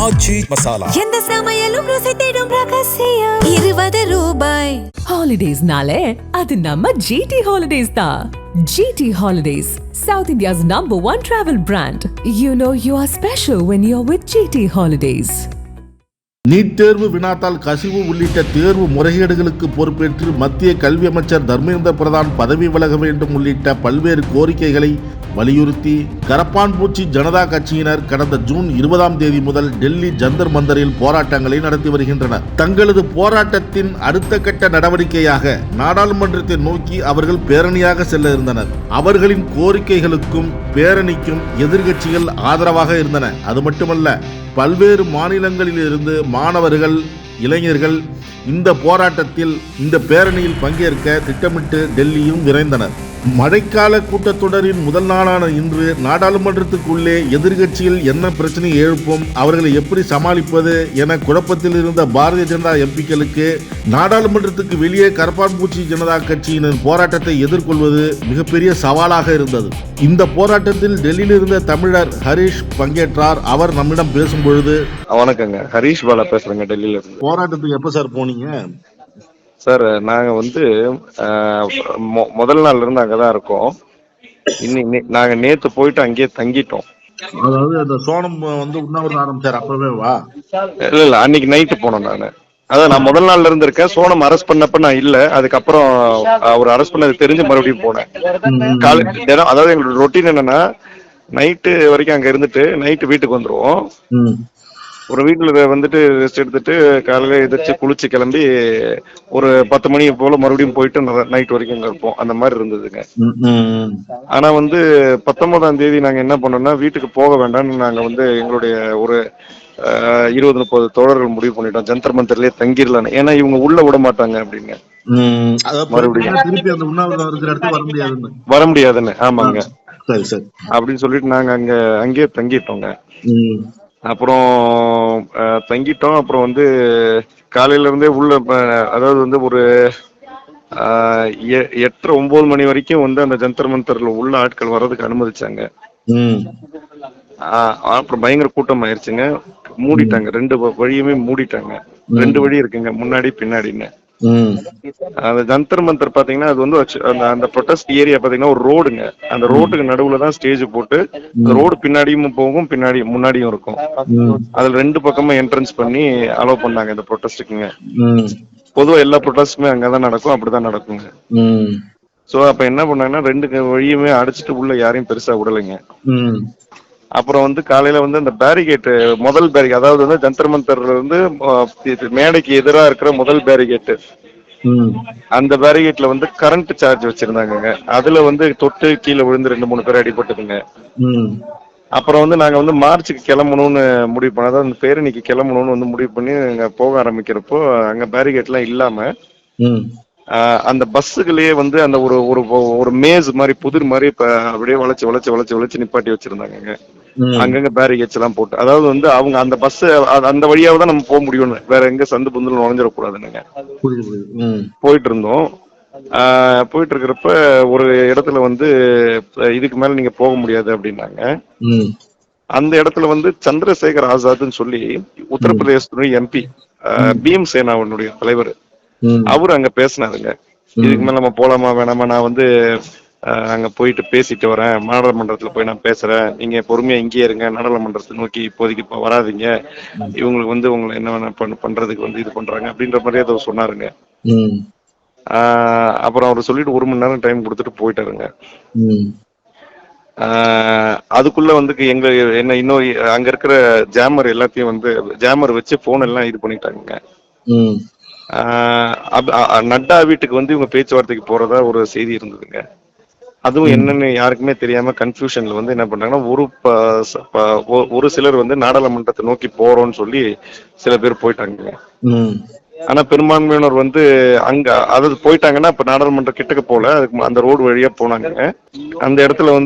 ஆச்சி மசாலா. எந்த சமையலும் ருசி தேடும் ரகசியம் 20 ரூபாய். ஹாலிடேஸ்னாலே அது நம்ம GT Holidays தான். GT Holidays, South India's #1 travel brand. You know you are special when you're with GT Holidays. NEET தேர்வு வினாத்தால் கசிவு உள்ளிட்ட தேர்வு முறைகேடுகளுக்கு பொறுப்பேற்று மத்திய கல்வி அமைச்சர் தர்மேந்திர பிரதான் பதவி விலக வேண்டும் உள்ளிட்ட பல்வேறு கோரிக்கைகளை வலியுறுத்தி கரப்பான்பூச்சி ஜனதா கட்சியினர் கடந்த ஜூன் 20ஆம் தேதி முதல் டெல்லி ஜந்தர் மந்தரில் போராட்டங்களை நடத்தி வருகின்றனர். தங்களது போராட்டத்தின் அடுத்த கட்ட நடவடிக்கையாக நாடாளுமன்றத்தை நோக்கி அவர்கள் பேரணியாக செல்ல இருந்தனர். அவர்களின் கோரிக்கைகளுக்கும் பேரணிக்கும் எதிர்க்கட்சிகள் ஆதரவாக இருந்தன. அது மட்டுமல்ல, பல்வேறு மாநிலங்களில் இருந்து மாணவர்கள், இளைஞர்கள் இந்த போராட்டத்தில், இந்த பேரணியில் பங்கேற்க திட்டமிட்டு டெல்லியும் விரைந்தனர். மழைக்கால கூட்டத்தொடரின் முதல் நாளான இன்று நாடாளுமன்றத்துக்குள்ளே எதிர்க்கட்சியில் என்ன பிரச்சனை எழுப்பும், அவர்களை எப்படி சமாளிப்பது என குழப்பத்தில் இருந்த பாரதிய ஜனதா எம்பிக்களுக்கு நாடாளுமன்றத்துக்கு வெளியே கரப்பான்பூச்சி ஜனதா கட்சியினர் போராட்டத்தை எதிர்கொள்வது மிகப்பெரிய சவாலாக இருந்தது. இந்த போராட்டத்தில் டெல்லியில் இருந்த தமிழர் ஹரீஷ் பங்கேற்றார். அவர் நம்மிடம் பேசும் பொழுது, வணக்கங்க, ஹரீஷ் பாலா பேசுறேங்க டெல்லியில இருந்து. போராட்டத்துக்கு எப்ப சார் போனீங்க? சார், நாங்க முதல் நாள்ல இருந்து அங்கதான் இருக்கோம். நாங்க நேத்து போயிட்டு அங்கேயே தங்கிட்டோம். அதாவது அந்த சோனம் உண்ணாவிரதம் ஆரம்பிச்சார் அப்பவே வா? இல்ல, அன்னைக்கு நைட்டு போனோம். நான் முதல் நாள்ல இருந்து இருக்கேன். சோனம் அரெஸ்ட் பண்ணப்ப நான் இல்ல. அதுக்கப்புறம் அவர் அரெஸ்ட் பண்ணது தெரிஞ்சு மறுபடியும் போனேன். அதாவது எங்களோட ரொட்டீன் என்னன்னா, நைட்டு வரைக்கும் அங்க இருந்துட்டு நைட்டு வீட்டுக்கு வந்துருவோம். ஒரு வீட்டுல ரெஸ்ட் எடுத்துட்டு காலையில எதிர்த்து குளிச்சு கிளம்பி ஒரு 10 மணி போல மறுபடியும் போயிட்டு நைட் வரைக்கும் அங்க இருப்போம். அந்த மாதிரி இருந்ததுங்க. ஆனா 19ஆம் தேதி நாங்க என்ன பண்ணோம்னா, வீட்டுக்கு போக வேண்டாம்னு நாங்க எங்களுடைய ஒரு 20-30 தோழர்கள் முடிவு பண்ணிட்டோம். ஜந்தர் மந்தர்லயே தங்கிடலாம், ஏன்னா இவங்க உள்ள விட மாட்டாங்க அப்படின்னு. மறுபடியும் வர முடியாதுன்னு. ஆமாங்க, அப்படின்னு சொல்லிட்டு நாங்க அங்கேயே தங்கிட்டோங்க. அப்புறம் தங்கிட்டோம். அப்புறம் காலையில இருந்தே உள்ள, அதாவது ஒரு 8-9 மணி வரைக்கும் அந்த ஜந்தர் மந்தர்ல உள்ள ஆட்கள் வர்றதுக்கு அனுமதிச்சாங்க. அப்புறம் பயங்கர கூட்டம் ஆயிடுச்சுங்க. மூடிட்டாங்க, 2 வழியுமே மூடிட்டாங்க. 2 வழி இருக்குங்க, முன்னாடி பின்னாடின்னு. அந்த ஜந்தர் மந்தர் பாத்தீங்கன்னா, அது அந்த ப்ரொடெஸ்ட் ஏரியா பாத்தீங்கன்னா ஒரு ரோடுங்க. அந்த ரோட்டுக்கு நடுவுல தான் ஸ்டேஜ் போட்டு, அந்த ரோடு பின்னாடியும் போகும், முன்னாடியும் இருக்கும். அதுல 2 பக்கமும் என்ட்ரன்ஸ் பண்ணி அலோவ் பண்ணாங்க இந்த ப்ரொடெஸ்டுக்குங்க. பொதுவா எல்லா ப்ரொடெஸ்டுமே அங்கதான் நடக்கும், அப்படிதான் நடக்குங்க. சோ அப்ப என்ன பண்ணாங்கன்னா, 2 வழியுமே அடைச்சிட்டு உள்ள யாரையும் பெருசா விடலைங்க. அப்புறம் காலையில அந்த பேரிகேட்டு, முதல் பேரிகேட், அதாவது ஜந்தர் மந்தர்ல மேடைக்கு எதிராக இருக்கிற முதல் பேரிகேட்டு, அந்த பேரிகேட்ல கரண்ட் சார்ஜ் வச்சிருந்தாங்க. அதுல தொட்டு கீழே விழுந்து 2-3 பேர் அடிபட்டதுங்க. அப்புறம் நாங்க மார்ச்சுக்கு கிளம்பணும்னு முடிவு பண்ண, அதாவது அந்த பேரணிக்கு கிளம்பணும்னு முடிவு பண்ணி போக ஆரம்பிக்கிறப்போ அங்க பேரிகேட் எல்லாம் இல்லாம அந்த பஸ்ஸுகளே அந்த ஒரு மேஸ் மாதிரி, புதிர் மாதிரி அப்படியே வளைச்சு நிப்பாட்டி வச்சிருந்தாங்க. அங்கங்க பேரிகேட்ஸ் எல்லாம் போட்டு, அதாவது அவங்க அந்த பஸ் அந்த வழியாவே தான் நம்ம போக முடியும், வேற எங்க சந்து புந்துல நுழைஞ்சிடக்கூடாதுங்க. போயிட்டு இருந்தோம். போயிட்டு இருக்கிறப்ப ஒரு இடத்துல இதுக்கு மேல நீங்க போக முடியாது அப்படின்னாங்க. அந்த இடத்துல சந்திரசேகர் ஆசாத்னு சொல்லி உத்தரப்பிரதேச MP, பீம் சேனாவுடைய தலைவர், அவரு அங்க பேசினாருங்க. இதுக்கு மேல நம்ம போலாமா வேணாமா, நான் அங்க போயிட்டு பேசிட்டு வரேன், நாடாளுமன்றத்துல போய் நான் பேசுறேன், நீங்க பொறுமையா இங்கே இருங்க, நாடாளுமன்றத்தை நோக்கி இப்போதைக்கு இப்ப வராதிங்க, இவங்களுக்கு உங்களை என்ன வேணா பண்றதுக்கு இது பண்றாங்க அப்படின்ற மாதிரி அதை சொன்னாருங்க. அப்புறம் அவர் சொல்லிட்டு 1 மணி நேரம் டைம் கொடுத்துட்டு போயிட்டாருங்க. அதுக்குள்ள எங்க என்ன இன்னும் அங்க இருக்கிற ஜாமர் எல்லாத்தையும் ஜாமர் வச்சு போன் எல்லாம் இது பண்ணிட்டாங்க. நட்டா வீட்டுக்கு இவங்க பேச்சுவார்த்தைக்கு போறதா ஒரு செய்தி இருந்ததுங்க. அதுவும் என்னன்னு யாருக்குமே தெரியாம கன்ஃபியூஷன்ல என்ன பண்றாங்கன்னா, ஒரு சிலர் நாடாளுமன்றத்தை நோக்கி போறோம்னு சொல்லி சில பேர் போயிட்டாங்க. ஆனா பெரும்பான்மையினர் அங்க அதாவது போயிட்டாங்கன்னா, இப்ப நாடாளுமன்ற கிட்டக்கு போல, அதுக்கு அந்த ரோடு வழியா போனாங்க. அந்த இடத்துல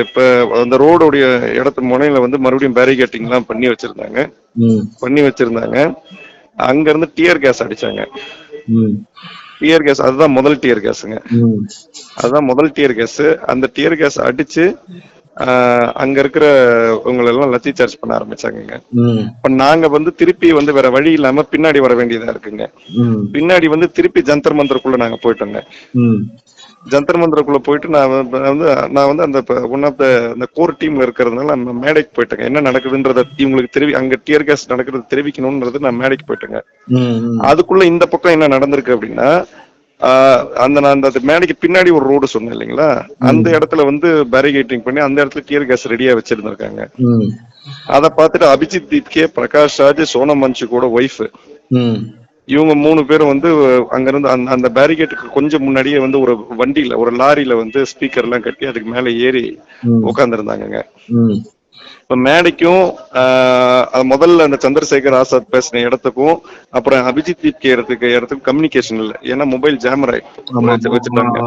இப்ப அந்த ரோடுடைய இடத்து முனையில மறுபடியும் பேரிகேட்டிங் எல்லாம் பண்ணி வச்சிருந்தாங்க. அங்க இருந்து டியர் கேஸ் அடிச்சாங்க. டியர் கேஸ், அதுதான் முதல் டியர் கேஸுங்க. அதுதான் முதல் டியர் கேஸ். அந்த டியர் கேஸ் அடிச்சு அங்க இருக்கிற உங்களை எல்லாம் லத்தி சார்ஜ் பண்ண ஆரம்பிச்சாங்க. இப்ப நாங்க வந்து திருப்பி வந்து வேற வழி இல்லாம பின்னாடி வர வேண்டியதா இருக்குங்க. பின்னாடி வந்து திருப்பி ஜந்தர் மந்தருக்குள்ள நாங்க போயிட்டோங்க. ஜந்தர் மந்தருக்குள்ள போயிட்டு நான் வந்து அந்த ஒன் ஆஃப் த கோர் டீம்ல இருக்கிறதுனால அந்த மேடைக்கு போயிட்டேங்க. என்ன நடக்குதுன்றத இவங்களுக்கு அங்க டியர் கேஸ் நடக்கிறது தெரிவிக்கணும்ன்றது நான் மேடைக்கு போயிட்டேங்க. அதுக்குள்ள இந்த பக்கம் என்ன நடந்திருக்கு அப்படின்னா, அந்த மேடைக்கு பின்னாடி ஒரு ரோடு சொன்னேன் இல்லைங்களா, அந்த இடத்துல வந்து பேரிகேட்டிங் பண்ணி அந்த இடத்துல டியர் கேஸ் ரெடியா வச்சிருந்திருக்காங்க. அத பாத்துட்டு அபிஜித் தீப்கே, பிரகாஷ் ராஜ், சோனம் மஞ்சு கூட ஒய்ஃப், இவங்க 3 பேரும் வந்து அங்க இருந்து அந்த பேரிகேட்டுக்கு கொஞ்சம் முன்னாடியே வந்து ஒரு வண்டியில ஒரு லாரியில வந்து ஸ்பீக்கர் எல்லாம் கட்டி அதுக்கு மேல ஏறி உட்கார்ந்து இருந்தாங்க. இப்ப மேடைக்கும் முதல்ல அந்த சந்திரசேகர் ஆசாத் பேசின இடத்துக்கும் அப்புறம் அபிஜித் தீப்கே இடத்துக்கும் கம்யூனிகேஷன் இல்ல. ஏன்னா மொபைல் ஜாமர் ஆயிட்டு வச்சுட்டாங்க.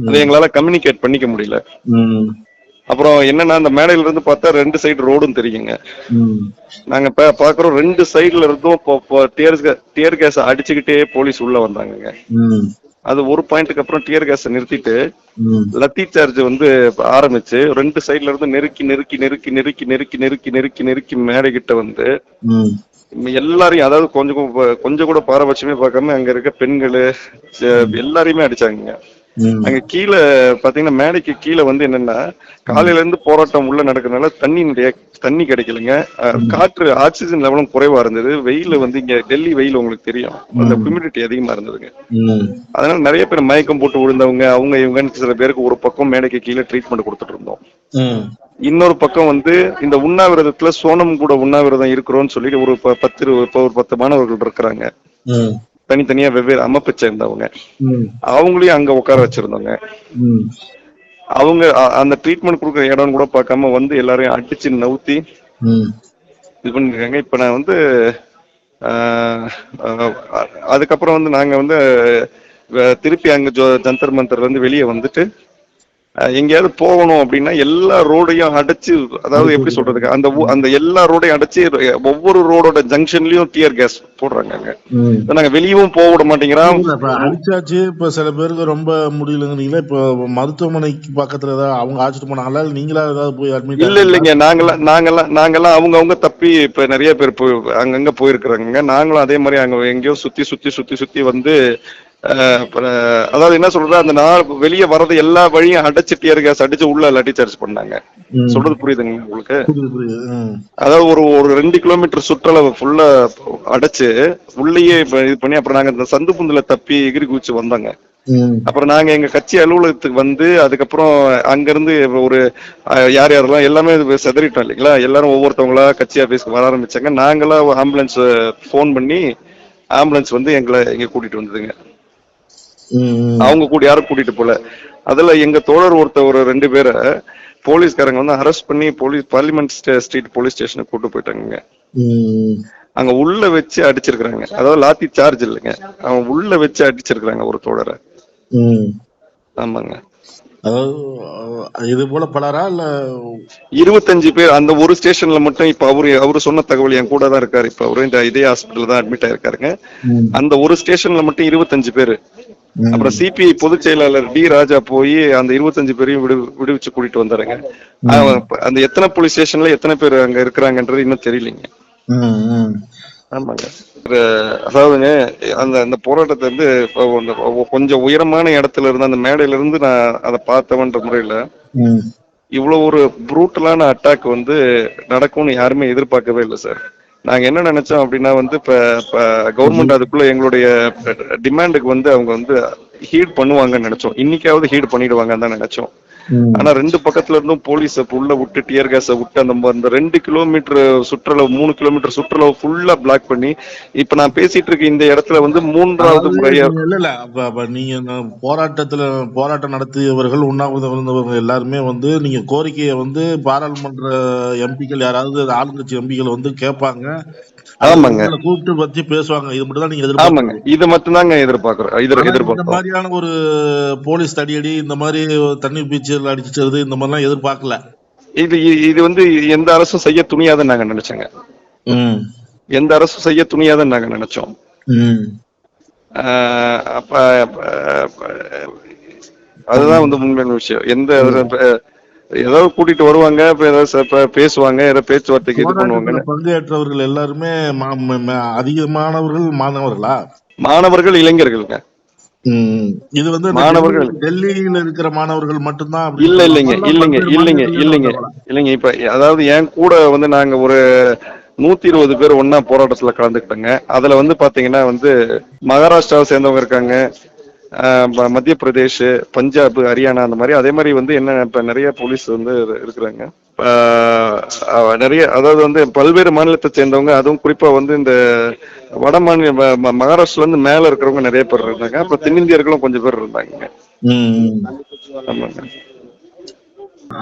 அது எங்களால கம்யூனிகேட் பண்ணிக்க முடியல. அப்புறம் என்னன்னா, அந்த மேடையில இருந்து பார்த்தா 2 சைடு ரோடும் தெரியுங்க. நாங்க பாக்குறோம் 2 சைடுல இருந்தும் டியர் கேஸ் அடிச்சுக்கிட்டே போலீஸ் உள்ள வந்தாங்க. அது ஒரு பாயிண்ட்டுக்கு அப்புறம் டியர் கேஸ் நிறுத்திட்டு லத்தி சார்ஜ் வந்து ஆரம்பிச்சு 2 சைடுல இருந்து நெருக்கி நெருக்கி நெருக்கி நெருக்கி நெருக்கி நெருக்கி நெருக்கி நெருக்கி மேடை கிட்ட வந்து எல்லாரையும், அதாவது கொஞ்சம் கூட பாரபட்சமே பார்க்காம அங்க இருக்க பெண்களு எல்லாரையுமே அடிச்சாங்க. அங்க கீழே பாத்தீங்கன்னா மேடைக்கு கீழே வந்து என்னன்னா, காலையில இருந்து போராட்டம் உள்ள நடக்கிறதுனால தண்ணி கிடைக்கலங்க. காற்று ஆக்சிஜன் லெவலும் குறைவா இருந்தது. வெயில வந்து இங்க டெல்லி வெயில் உங்களுக்கு தெரியும், அந்த ஹியூமிடிட்டி அதிகமா இருந்ததுங்க. அதனால நிறைய பேர் மயக்கம் போட்டு விழுந்தவங்க அவங்க இவங்கன்னு சில பேருக்கு ஒரு பக்கம் மேடைக்கு கீழே ட்ரீட்மெண்ட் கொடுத்துட்டு இருந்தோம். இன்னொரு பக்கம் வந்து இந்த உண்ணாவிரதத்துல சோனம் கூட உண்ணாவிரதம் இருக்கிறோம்னு சொல்லி ஒரு 10 மாணவர்கள் இருக்கிறாங்க. தனித்தனியா வெவ்வேறு அமைப்பை சேர்ந்தவங்க. அவங்களையும் அங்க உட்கார வச்சிருந்தாங்க. அவங்க அந்த ட்ரீட்மெண்ட் கொடுக்குற இடம் கூட பார்க்காம வந்து எல்லாரையும் அடிச்சு நவுத்தி இது பண்ணிருக்காங்க. இப்ப நான் வந்து அதுக்கப்புறம் வந்து நாங்க வந்து திருப்பி அங்க ஜந்தர் மந்தர்ல இருந்து வெளியே வந்துட்டு எங்கேயாவது போகணும் அப்படின்னா எல்லா ரோடையும் அடைச்சு, அதாவது எப்படி சொல்றதுக்கு, அந்த எல்லா ரோடையும் அடைச்சு ஒவ்வொரு ரோடோட ஜங்ஷன்லயும் டியர் கேஸ் போடுறாங்க. நாங்க வெளியவும் போக விட மாட்டேங்கிறோம். அடிச்சாச்சு. இப்ப சில பேருக்கு ரொம்ப முடியலங்கிறீங்களா? இப்ப மருத்துவமனைக்கு பக்கத்துல ஏதாவது அவங்க ஆச்சுட்டு போனாங்களா, நீங்களா ஏதாவது போய் அட்மிட்? இல்லைங்க, நாங்கெல்லாம் அவங்கவுங்க தப்பி இப்ப நிறைய பேர் அங்கங்க போயிருக்கிறாங்க. நாங்களும் அதே மாதிரி அங்க எங்கேயோ சுத்தி வந்து அதாவது என்ன சொல்றது, அந்த நாள் வெளியே வர்றது எல்லா வழியும் அடைச்சு டியர் கேஸ் அடிச்சு உள்ள லட்டி சார்ஜ் பண்ணாங்க. சொல்றது புரியுதுங்க உங்களுக்கு? அதாவது ஒரு 2 கிலோமீட்டர் சுற்றளவு ஃபுல்லா அடைச்சு உள்ளேயே இது பண்ணி அப்புறம் நாங்க இந்த சந்து புந்துல தப்பி எகிரி குதிச்சு வந்தாங்க. அப்புறம் நாங்க எங்க கட்சி அலுவலகத்துக்கு வந்து அதுக்கப்புறம் அங்க இருந்து ஒரு யாரெல்லாம் எல்லாமே செதறிட்டோம் இல்லைங்களா, எல்லாரும் ஒவ்வொருத்தவங்களா கட்சி ஆபீஸ்க்கு வர ஆரம்பிச்சாங்க. நாங்களாம் ஆம்புலன்ஸ் போன் பண்ணி ஆம்புலன்ஸ் வந்து எங்களை இங்க கூட்டிட்டு வந்ததுங்க. அவங்க கூட யாரும் கூட்டிட்டு போல. அதுல எங்க தோழர் ஒரு 2 பேரை போலீஸ்காரங்க வந்து அரெஸ்ட் பண்ணி பார்லிமெண்ட் ஸ்ட்ரீட் போலீஸ் ஸ்டேஷனுக்கு கூட்டு போயிட்டாங்க. அங்க உள்ள வச்சு அடிச்சிருக்காங்க. அதாவது லாத்தி சார்ஜ் இல்லைங்க, அவங்க உள்ள வச்சு அடிச்சிருக்காங்க ஒரு தோழரை. ஆமாங்க. இது போல பலரா இல்ல 25 பேர் அந்த ஒரு ஸ்டேஷன்ல மட்டும். இப்ப அவரு சொன்ன தகவல் என் கூட தான் இருக்காரு. இப்ப அவரு இதே ஹாஸ்பிட்டல் தான் அட்மிட் ஆயிருக்காருங்க. அந்த ஒரு ஸ்டேஷன்ல மட்டும் 25 பேரு. அப்புறம் சிபிஐ பொதுச் செயலாளர் டி ராஜா போய் அந்த 25 பேரையும் விடுவிச்சு கூட்டிட்டு வந்தாருங்க. அந்த எத்தனை போலீஸ் ஸ்டேஷன்ல எத்தனை பேர் அங்க இருக்கிறாங்கன்றது இன்னும் தெரியலங்க. ஆமாங்க. அதாவதுங்க அந்த போராட்டத்தை வந்து கொஞ்சம் உயரமான இடத்துல இருந்து அந்த மேடையில இருந்து நான் அதை பார்த்தவன்ற முறையில இவ்வளவு ஒரு ப்ரூட்டலான அட்டாக் வந்து நடக்கும்னு யாருமே எதிர்பார்க்கவே இல்லை சார். நாங்க என்ன நினைச்சோம் அப்படின்னா வந்து இப்ப கவர்மெண்ட் அதுக்குள்ள எங்களுடைய டிமாண்டுக்கு வந்து அவங்க வந்து ஹீட் பண்ணுவாங்கன்னு நினைச்சோம். இன்னைக்காவது ஹீட் பண்ணிடுவாங்கன்னு தான் நினைச்சோம். ஆனா 2 பக்கத்துல இருந்தும் போலீஸ் உள்ள விட்டு டியர் கேஸ விட்டு அந்த 2 கிலோமீட்டர் சுற்றளவு 3 கிலோமீட்டர் சுற்றளவு ஃபுல்லா பிளாக் பண்ணி இப்ப நான் பேசிட்டு இருக்க இந்த இடத்துல வந்து 3வது முறையா இல்ல நீங்க போராட்டம் நடத்தியவர்கள் உண்ணாவிரதம் இருந்தவர்கள் எல்லாருமே வந்து நீங்க கோரிக்கையை வந்து பாராளுமன்ற எம்பிக்கள் யாராவது ஆளுங்கட்சி எம்பிக்கள் வந்து கேட்பாங்க. ஆமாங்க, கூப்பிட்டு பத்தி பேசுவாங்க. இது மட்டும் தான் நீங்க எதிர்பார்க்கறீங்க? இது மட்டும் தாங்க எதிர்பார்க்கிறோம். இந்த மாதிரியான ஒரு போலீஸ் தடியடி, இந்த மாதிரி தண்ணி பீச்சல் அடிச்சது, இந்த மாதிரிலாம் எதிர்பார்க்கல. இது வந்து எந்த அரசும் செய்ய துணியாதுன்னு நாங்க நினைச்சோங்க. எந்த அரசும் செய்ய துணியாதுன்னு நாங்க நினைச்சோம். அதுதான் வந்து உண்மையான விஷயம். ஏதாவது கூட்டிட்டு வருவாங்க, இப்ப ஏதாவது பேசுவாங்க, ஏதாவது பேச்சுவார்த்தைக்கு இது பண்ணுவாங்க. பங்கேற்றவர்கள் எல்லாருமே அதிகமானவர்கள் மாணவர்களா? மாணவர்கள், இளைஞர்களுங்க. இது வந்து மாணவர்கள் டெல்லியில இருக்கிற மாணவர்கள் மட்டும்தான்? இல்லைங்க. இப்ப அதாவது என் கூட வந்து நாங்க ஒரு 120 பேர் ஒன்னா போராட்டத்துல கலந்துக்கிட்டோங்க. அதுல வந்து பாத்தீங்கன்னா வந்து மகாராஷ்டிராவை சேர்ந்தவங்க இருக்காங்க, மத்திய பிரதேஷ், பஞ்சாப், ஹரியானா, அந்த மாதிரி. அதே மாதிரி வந்து என்ன இப்ப நிறைய போலீஸ் வந்து இருக்கிறாங்க. நிறைய, அதாவது வந்து பல்வேறு மாநிலத்தை சேர்ந்தவங்க, அதுவும் குறிப்பா வந்து இந்த வட மாநில மகாராஷ்டிரல இருந்து மேல இருக்கிறவங்க நிறைய பேர் இருந்தாங்க. அப்புறம் தென்னிந்தியர்களும் கொஞ்சம் பேர் இருந்தாங்க. ஆமாங்க.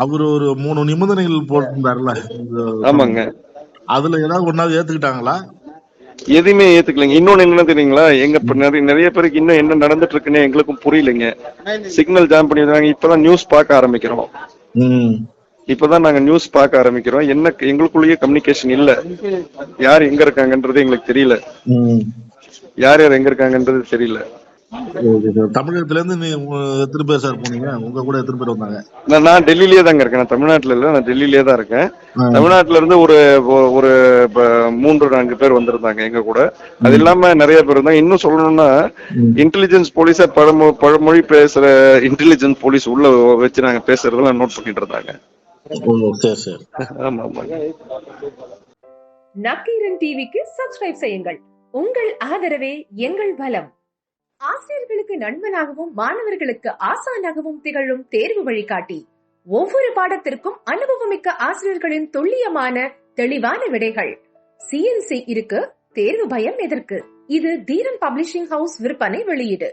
அவரு ஒரு 3 நிபந்தனைகள் போட்டிருந்தாருல? ஆமாங்க. அதுல ஏதாவது ஒன்னாவது ஏத்துக்கிட்டாங்களா? எதுவுமே ஏத்துக்கலைங்க. இன்னொன்னு என்ன தெரியுங்களா, எங்க நிறைய பேருக்கு இன்னும் என்ன நடந்துட்டு இருக்குன்னு எங்களுக்கும் புரியலைங்க. சிக்னல் ஜாம் பண்ணிடுறாங்க. இப்பதான் நியூஸ் பார்க்க ஆரம்பிக்கிறோம். இப்பதான் நாங்க நியூஸ் பார்க்க ஆரம்பிக்கிறோம். என்ன எங்களுக்குள்ளேயே கம்யூனிகேஷன் இல்ல. யார் எங்க இருக்காங்கன்றது எங்களுக்கு தெரியல. யார் யார் எங்க இருக்காங்கன்றது தெரியல. தமிழகத்துல இருந்து எத்தனை பேர் சார் போனீங்க? உங்க கூட எத்தனை பேர் வந்தாங்க? நான் டெல்லியிலே தாங்க இருக்கேன். நான் தமிழ்நாட்டுல இல்ல, நான் டெல்லியிலே தான் இருக்கேன். தமிழ்நாட்டுல இருந்து ஒரு 3-4 பேர் வந்திருந்தாங்க எங்க கூட. அது இல்லாம நிறைய பேர் இருந்தாங்க. இன்னும் சொல்லணும்னா இன்டெலிஜென்ஸ் போலீஸ பழமொழி பேசுற இன்டெலிஜென்ஸ் போலீஸ் உள்ள வச்சு நாங்க பேசுறதெல்லாம் நோட் பண்ணிட்டு இருந்தாங்க. ஆமா ஆமா. நக்கீரன் டிவிக்கு சப்ஸ்கிரைப் செய்யுங்கள். உங்கள் ஆதரவே எங்கள் பலம். ஆசிரியர்களுக்கு நண்பனாகவும் மாணவர்களுக்கு ஆசானாகவும் திகழும் தேர்வு வழிகாட்டி. ஒவ்வொரு பாடத்திற்கும் அனுபவமிக்க ஆசிரியர்களின் துல்லியமான தெளிவான விடைகள். CNC இருக்கு, தேர்வு பயம் எதற்கு? இது தீரன் பப்ளிஷிங் ஹவுஸ் விற்பனை வெளியீடு.